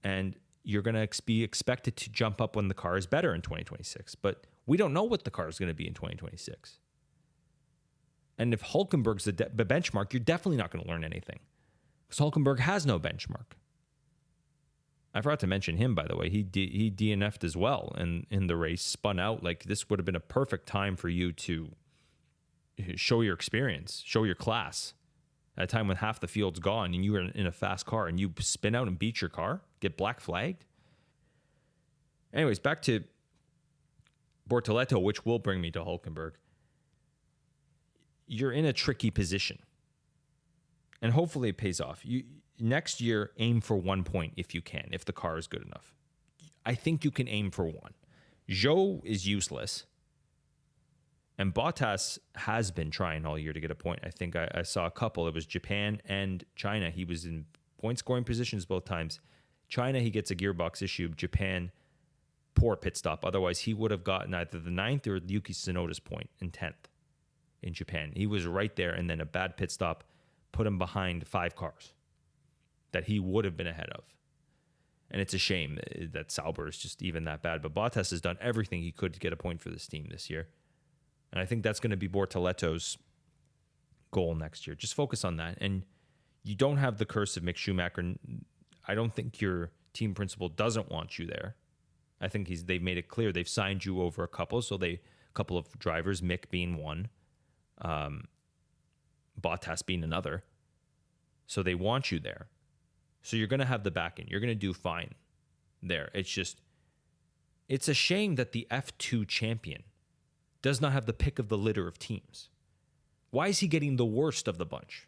S2: And you're going to be expected to jump up when the car is better in 2026. But we don't know what the car is going to be in 2026. And if Hülkenberg's the benchmark, you're definitely not going to learn anything. Because Hülkenberg has no benchmark. I forgot to mention him, by the way. He DNF'd as well in the race, spun out. Like, this would have been a perfect time for you to show your experience, show your class. At a time when half the field's gone and you were in a fast car and you spin out and beat your car, get black flagged. Anyways, back to Bortoleto, which will bring me to Hülkenberg. You're in a tricky position. And hopefully it pays off. Next year, aim for 1 point if you can, if the car is good enough. I think you can aim for one. Zhou is useless. And Bottas has been trying all year to get a point. I think I saw a couple. It was Japan and China. He was in point-scoring positions both times. China, he gets a gearbox issue. Japan, poor pit stop. Otherwise, he would have gotten either the 9th or Yuki Tsunoda's point in 10th in Japan. He was right there, and then a bad pit stop put him behind 5 cars that he would have been ahead of. And it's a shame that Sauber is just even that bad. But Bottas has done everything he could to get a point for this team this year. And I think that's going to be Bortoleto's goal next year. Just focus on that. And you don't have the curse of Mick Schumacher. I don't think your team principal doesn't want you there. I think they've made it clear. They've signed you over a couple. A couple of drivers, Mick being one, Bottas being another. So they want you there. So you're going to have the back end. You're going to do fine there. It's a shame that the F2 champion does not have the pick of the litter of teams. Why is he getting the worst of the bunch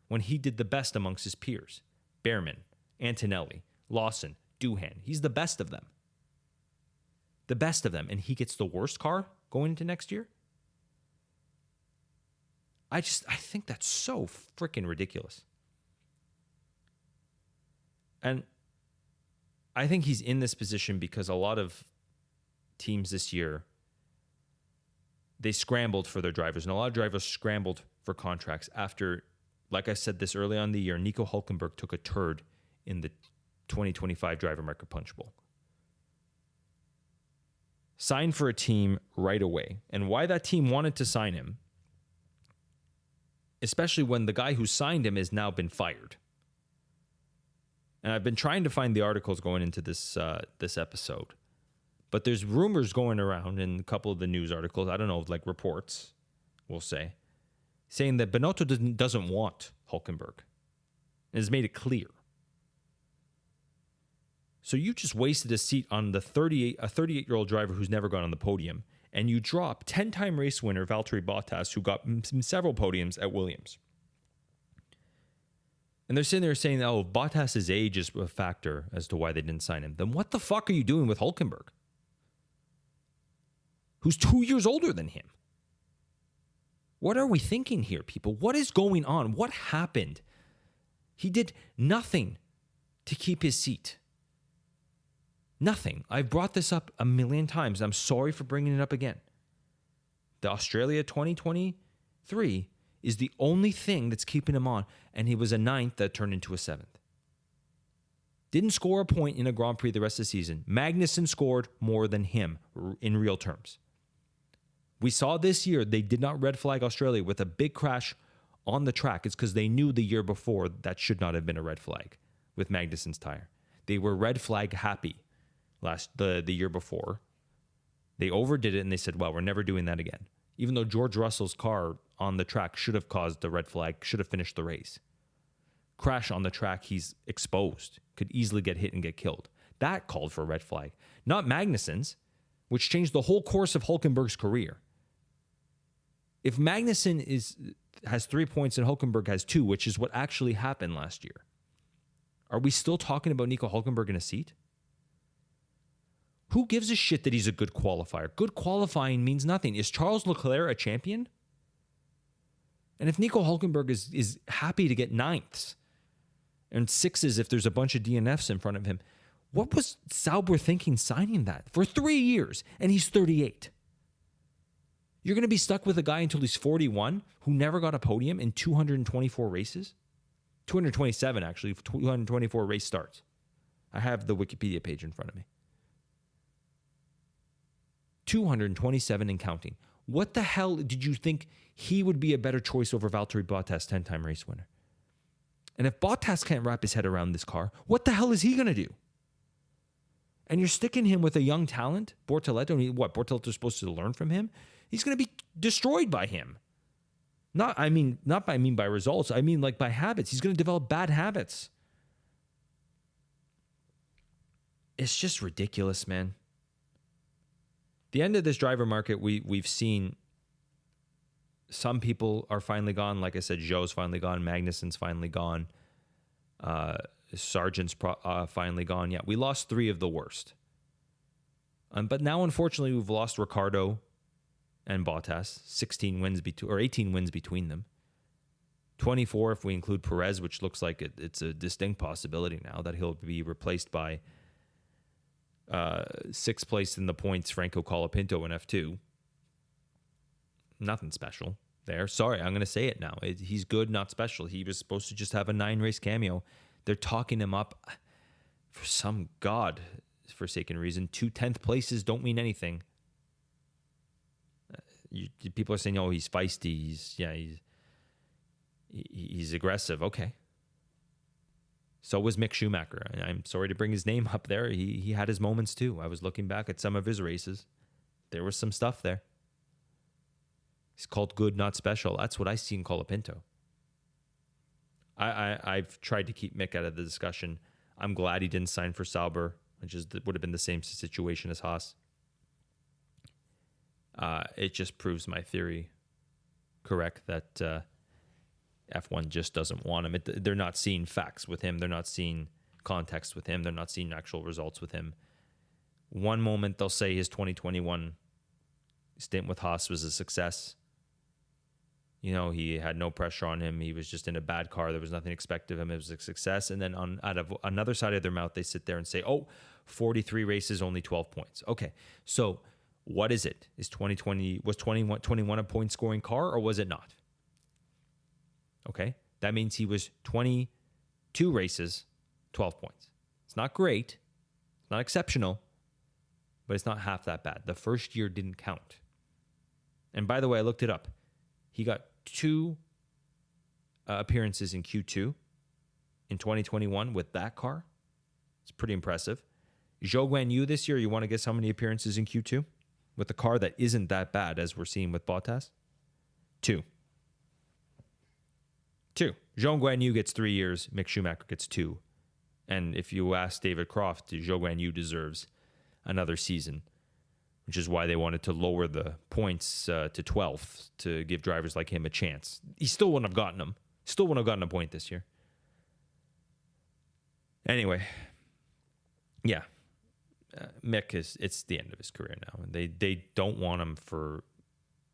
S2: when he did the best amongst his peers? Behrman, Antonelli, Lawson, Doohan. He's the best of them. The best of them. And he gets the worst car going into next year? I think that's so freaking ridiculous. And I think he's in this position because a lot of teams this year, they scrambled for their drivers. And a lot of drivers scrambled for contracts after, like I said this early on in the year, Nico Hülkenberg took a turd in the 2025 Driver Market Punch Bowl. Signed for a team right away. And why that team wanted to sign him, especially when the guy who signed him has now been fired. And I've been trying to find the articles going into this episode. But there's rumors going around in a couple of the news articles, I don't know, like reports, we'll say, saying that Binotto doesn't want Hülkenberg. And has made it clear. So you just wasted a seat on a 38-year-old driver who's never gone on the podium, and you drop 10-time race winner Valtteri Bottas, who got several podiums at Williams. And they're sitting there saying, oh, Bottas' age is a factor as to why they didn't sign him. Then what the fuck are you doing with Hülkenberg? Who's 2 years older than him? What are we thinking here, people? What is going on? What happened? He did nothing to keep his seat. Nothing. I've brought this up a million times. I'm sorry for bringing it up again. The Australia 2023 is the only thing that's keeping him on, and he was a 9th that turned into a 7th. Didn't score a point in a Grand Prix the rest of the season. Magnussen scored more than him in real terms. We saw this year they did not red flag Australia with a big crash on the track. It's because they knew the year before that should not have been a red flag with Magnussen's tire. They were red flag happy the year before. They overdid it and they said, well, we're never doing that again. Even though George Russell's car on the track should have caused the red flag, should have finished the race. Crash on the track, he's exposed, could easily get hit and get killed. That called for a red flag. Not Magnussen's, which changed the whole course of Hülkenberg's career. If Magnussen has 3 points and Hülkenberg has 2, which is what actually happened last year, are we still talking about Nico Hülkenberg in a seat? Who gives a shit that he's a good qualifier? Good qualifying means nothing. Is Charles Leclerc a champion? And if Nico Hülkenberg is happy to get 9ths and 6s if there's a bunch of DNFs in front of him, what was Sauber thinking signing that for 3 years? And he's 38. You're going to be stuck with a guy until he's 41 who never got a podium in 224 races? 227, actually, 224 race starts. I have the Wikipedia page in front of me. 227 and counting. What the hell did you think he would be a better choice over Valtteri Bottas, 10-time race winner? And if Bottas can't wrap his head around this car, what the hell is he going to do? And you're sticking him with a young talent, Bortoleto. Bortoleto's supposed to learn from him? He's going to be destroyed by him. Not by results. I mean like by habits. He's going to develop bad habits. It's just ridiculous, man. The end of this driver market, we've seen some people are finally gone. Like I said, Zhou's finally gone. Magnussen's finally gone. Sargent's finally gone. Yeah, we lost 3 of the worst. But now, unfortunately, we've lost Ricciardo and Bottas. 18 wins between them. 24 if we include Perez, which looks like it's a distinct possibility now that he'll be replaced by Sixth place in the points, Franco Colapinto in F2. Nothing special there. Sorry, I'm going to say it now. He's good, not special. He was supposed to just have a 9-race cameo. They're talking him up for some God-forsaken reason. 2 10th places don't mean anything. People are saying, oh, he's feisty. He's aggressive. Okay. So was Mick Schumacher. I'm sorry to bring his name up there. He had his moments too. I was looking back at some of his races. There was some stuff there. He's called good, not special. That's what I see in Colapinto. I've tried to keep Mick out of the discussion. I'm glad he didn't sign for Sauber, which would have been the same situation as Haas. It just proves my theory correct that F1 just doesn't want him. They're not seeing facts with him. They're not seeing context with him. They're not seeing actual results with him. One moment they'll say his 2021 stint with Haas was a success. You know, he had no pressure on him. He was just in a bad car. There was nothing expected of him. It was a success. And then out of another side of their mouth, they sit there and say, 43 races, only 12 points. Okay, so what is it? Was 21 a point scoring car, or was it not? Okay, that means he was 22 races, 12 points. It's not great. It's not exceptional, but it's not half that bad. The first year didn't count. And by the way, I looked it up. He got 2 appearances in Q2 in 2021 with that car. It's pretty impressive. Zhou Guanyu this year, you want to guess how many appearances in Q2 with a car that isn't that bad as we're seeing with Bottas? 2. Zhou Guanyu gets 3 years. Mick Schumacher gets 2. And if you ask David Croft, Zhou Guanyu deserves another season, which is why they wanted to lower the points to 12th to give drivers like him a chance. He still wouldn't have gotten them. Still wouldn't have gotten a point this year. Anyway, yeah, Mick it's the end of his career now. They don't want him for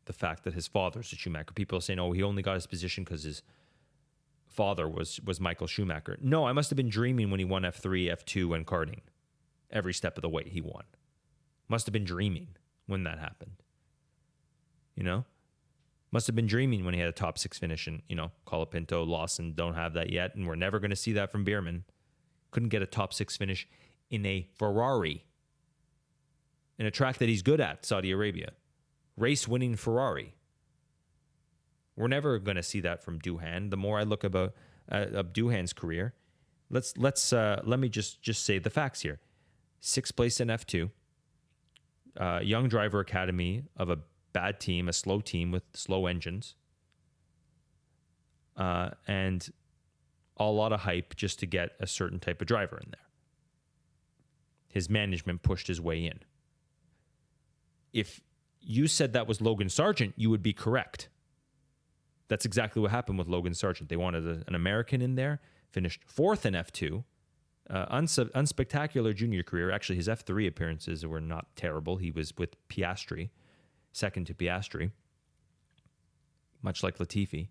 S2: the fact that his father's a Schumacher. People are saying, he only got his position because his father was Michael Schumacher. No, I must have been dreaming when he won F3, F2, and karting. Every step of the way he won. Must have been dreaming when that happened. You know? Must have been dreaming when he had a top 6 finish, and, Colapinto, Lawson don't have that yet, and we're never going to see that from Bierman. Couldn't get a top 6 finish in a Ferrari. In a track that he's good at, Saudi Arabia. Race-winning Ferrari. We're never going to see that from Doohan. The more I look about Doohan's career, let me just say the facts here. 6th place in F2. Young driver academy of a bad team, a slow team with slow engines. And a lot of hype just to get a certain type of driver in there. His management pushed his way in. If you said that was Logan Sargent, you would be correct. That's exactly what happened with Logan Sargent. They wanted an American in there, finished 4th in F2. Unspectacular junior career. Actually, his F3 appearances were not terrible. He was with Piastri, second to Piastri, much like Latifi.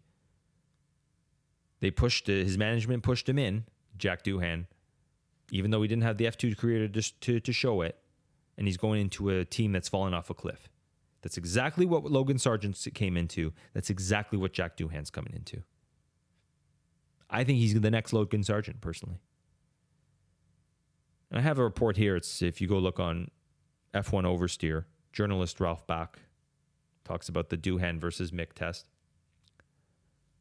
S2: His management pushed him in, Jack Doohan, even though he didn't have the F2 career to show it, and he's going into a team that's fallen off a cliff. That's exactly what Logan Sargent came into. That's exactly what Jack Doohan's coming into. I think he's the next Logan Sargent, personally. And I have a report here. It's if you go look on F1 Oversteer, journalist Ralph Bach talks about the Doohan versus Mick test.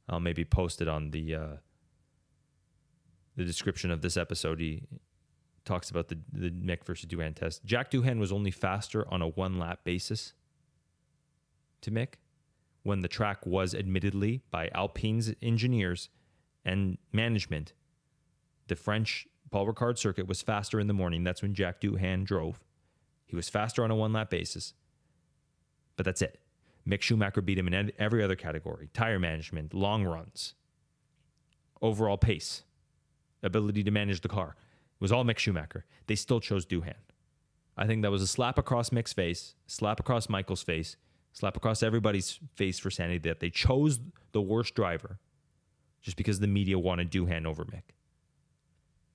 S2: I'll maybe post it on the description of this episode. He talks about the Mick versus Doohan test. Jack Doohan was only faster on a 1-lap basis to Mick when the track was admittedly, by Alpine's engineers and management, the French Paul Ricard circuit was faster in the morning. That's when Jack Doohan drove. He was faster on a 1-lap basis. But that's it. Mick Schumacher beat him in every other category. Tire management, long runs, overall pace, ability to manage the car. It was all Mick Schumacher. They still chose Doohan. I think that was a slap across Mick's face, slap across Michael's face, slap across everybody's face for sanity that they chose the worst driver just because the media wanted Doohan over Mick.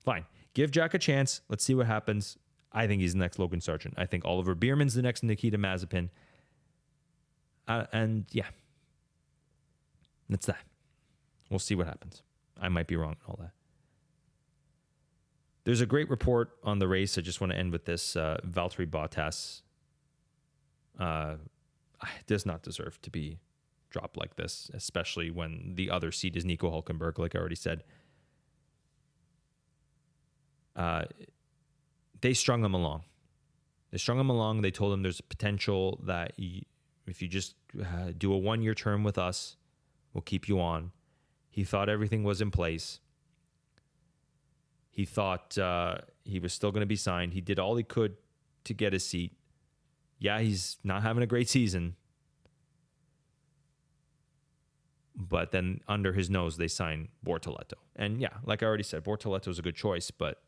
S2: Fine. Give Jack a chance. Let's see what happens. I think he's the next Logan Sargent. I think Oliver Bierman's the next Nikita Mazepin. And yeah, that's that. We'll see what happens. I might be wrong in all that. There's a great report on the race. I just want to end with this. Valtteri Bottas does not deserve to be dropped like this, especially when the other seat is Nico Hülkenberg, like I already said. They strung him along. They told him there's a potential that if you just do a 1-year term with us, we'll keep you on. He thought everything was in place. He thought he was still going to be signed. He did all he could to get his seat. Yeah, he's not having a great season. But then under his nose, they signed Bortoleto. And yeah, like I already said, Bortoleto is a good choice, but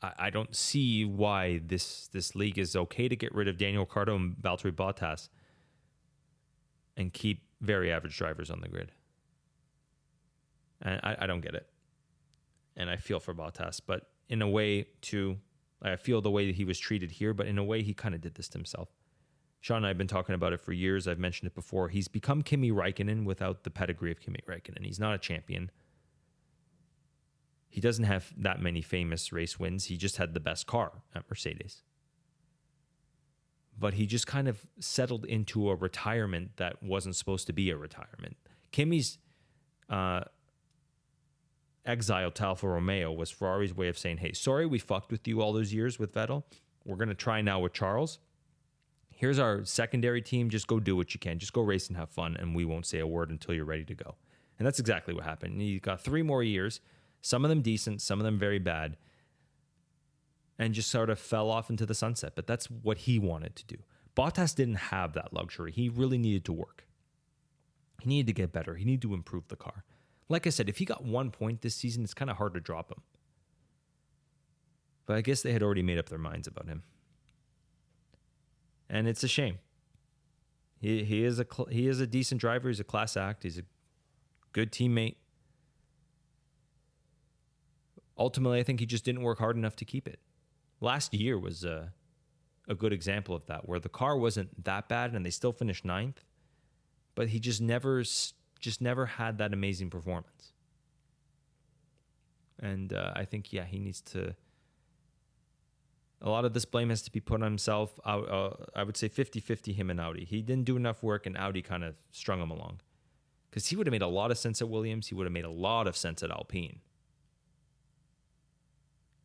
S2: I don't see why this league is okay to get rid of Daniel Ricciardo and Valtteri Bottas and keep very average drivers on the grid. And I don't get it. And I feel for Bottas, but in a way too, I feel the way that he was treated here, but in a way he kind of did this to himself. Sean and I have been talking about it for years. I've mentioned it before. He's become Kimi Räikkönen without the pedigree of Kimi Räikkönen. He's not a champion. He doesn't have that many famous race wins. He just had the best car at Mercedes. But he just kind of settled into a retirement that wasn't supposed to be a retirement. Kimi's exile to Alfa Romeo was Ferrari's way of saying, hey, sorry we fucked with you all those years with Vettel. We're going to try now with Charles. Here's our secondary team. Just go do what you can. Just go race and have fun, and we won't say a word until you're ready to go. And that's exactly what happened. He got 3 more years, some of them decent, some of them very bad, and just sort of fell off into the sunset. But that's what he wanted to do. Bottas didn't have that luxury. He really needed to work. He needed to get better. He needed to improve the car. Like I said, if he got 1 point this season, it's kind of hard to drop him. But I guess they had already made up their minds about him. And it's a shame. He is a decent driver. He's a class act. He's a good teammate. Ultimately, I think he just didn't work hard enough to keep it. Last year was a good example of that, where the car wasn't that bad and they still finished 9th, but he just never had that amazing performance. And I think, he needs to... A lot of this blame has to be put on himself. I would say 50-50 him and Audi. He didn't do enough work, and Audi kind of strung him along. Because he would have made a lot of sense at Williams. He would have made a lot of sense at Alpine.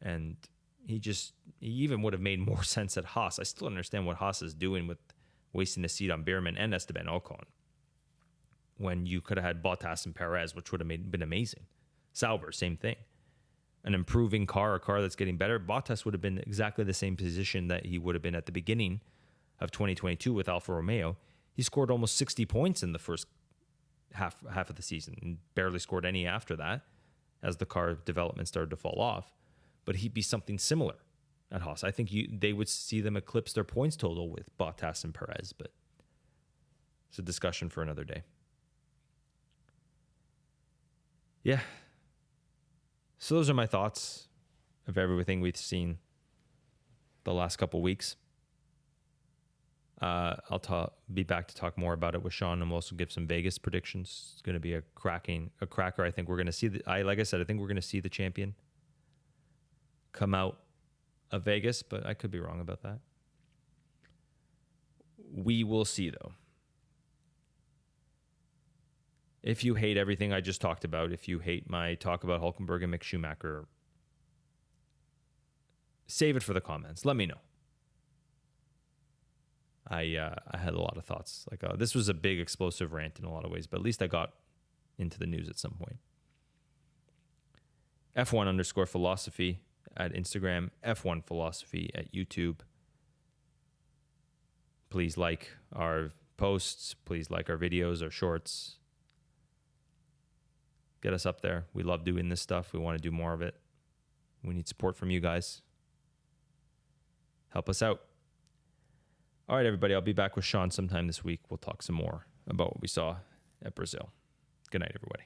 S2: And he even would have made more sense at Haas. I still understand what Haas is doing with wasting a seat on Bierman and Esteban Ocon, when you could have had Bottas and Perez, which would have been amazing. Sauber, same thing. An improving car, a car that's getting better. Bottas would have been exactly the same position that he would have been at the beginning of 2022 with Alfa Romeo. He scored almost 60 points in the first half of the season and barely scored any after that as the car development started to fall off. But he'd be something similar at Haas. I think they would see them eclipse their points total with Bottas and Perez, but it's a discussion for another day. Yeah. So those are my thoughts of everything we've seen the last couple weeks. I'll be back to talk more about it with Sean, and we'll also give some Vegas predictions. It's going to be a cracker. I think we're going to see like I said, I think we're going to see the champion come out of Vegas, but I could be wrong about that. We will see, though. If you hate everything I just talked about, if you hate my talk about Hülkenberg and Mick Schumacher, save it for the comments. Let me know. I had a lot of thoughts. This was a big explosive rant in a lot of ways, but at least I got into the news at some point. F1_philosophy at Instagram, F1Philosophy at YouTube. Please like our posts. Please like our videos, our shorts. Get us up there. We love doing this stuff. We want to do more of it. We need support from you guys. Help us out. All right, everybody. I'll be back with Sean sometime this week. We'll talk some more about what we saw at Brazil. Good night, everybody.